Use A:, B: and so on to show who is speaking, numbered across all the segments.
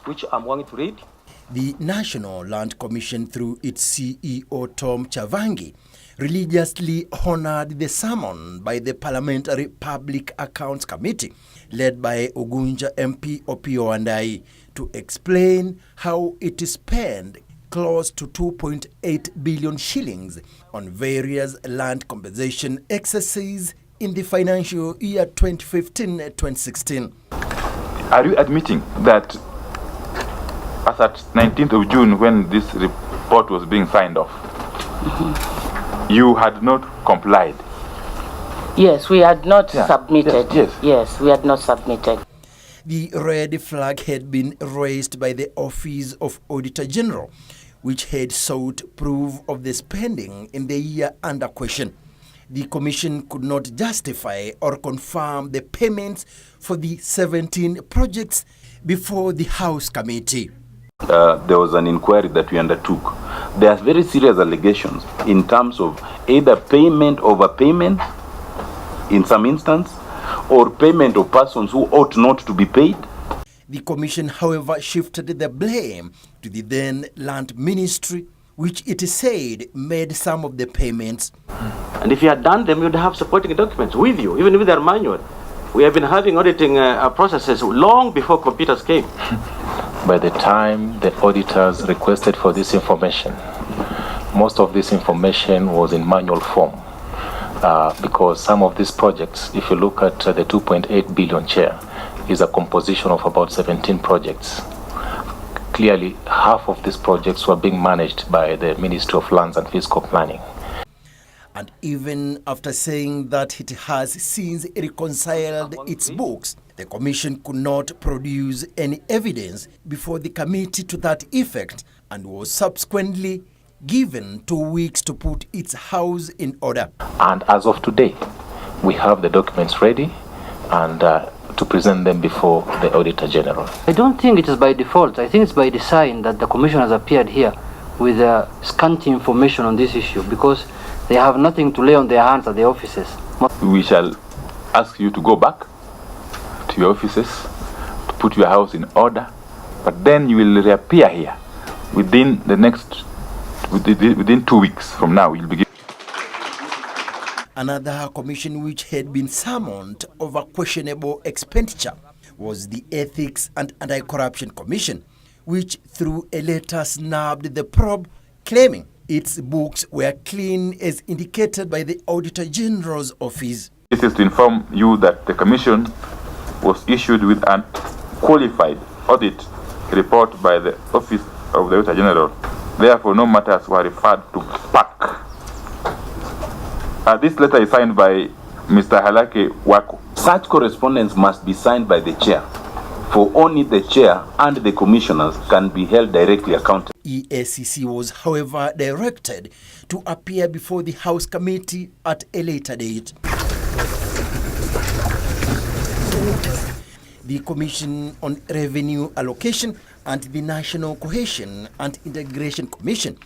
A: which I'm going to read.
B: The National Land Commission, through its CEO Tom Chavangi, religiously honored the sermon by the Parliamentary Public Accounts Committee, led by Ugunja MP Opiyo Wandayi, to explain how it spent close to 2.8 billion shillings on various land compensation exercises in the financial year 2015-2016.
C: Are you admitting that as at 19th of June, when this report was being signed off, you had not complied?
D: Yes, we had not submitted.
C: Yes,
D: we had not submitted.
B: The red flag had been raised by the Office of Auditor General, which had sought proof of the spending in the year under question. The Commission could not justify or confirm the payments for the 17 projects before the House Committee.
E: There was an inquiry that we undertook. There are very serious allegations in terms of either payment overpayment in some instance, or payment of persons who ought not to be paid.
B: The Commission, however, shifted the blame to the then Land Ministry, which it said made some of the payments.
A: And if you had done them, you would have supporting documents with you, even with their manual. We have been having auditing processes long before computers came.
F: By the time the auditors requested for this information, most of this information was in manual form, because some of these projects, if you look at the 2.8 billion share, is a composition of about 17 projects. Clearly, half of these projects were being managed by the Ministry of Lands and Fiscal Planning.
B: And even after saying that it has since reconciled its books, the Commission could not produce any evidence before the committee to that effect, and was subsequently given 2 weeks to put its house in order.
F: And as of today, we have the documents ready and to present them before the Auditor General.
G: I don't think it is by default. I think it's by design that the Commission has appeared here with scanty information on this issue, because they have nothing to lay on their hands at the offices.
C: We shall ask you to go back to your offices to put your house in order, but then you will reappear here within 2 weeks from now. You'll begin.
B: Another commission which had been summoned over questionable expenditure was the Ethics and Anti-Corruption Commission, which through a letter snubbed the probe, claiming its books were clean as indicated by the Auditor General's office.
C: This is to inform you that the Commission was issued with a qualified audit report by the Office of the Auditor General. Therefore, no matters were referred to PAC. This letter is signed by Mr. Halake Wako.
E: Such correspondence must be signed by the chair, for only the chair and the commissioners can be held directly accountable.
B: EACC was, however, directed to appear before the House Committee at a later date. The Commission on Revenue Allocation and the National Cohesion and Integration Commission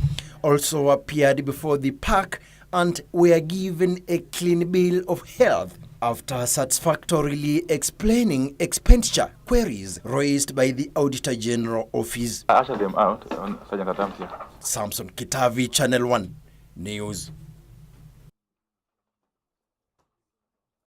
B: also appeared before the PAC and were given a clean bill of health after satisfactorily explaining expenditure queries raised by the Auditor General Office.
C: I usher them out on Sergeant Adams here.
B: Samson Kitavi, Channel 1 News.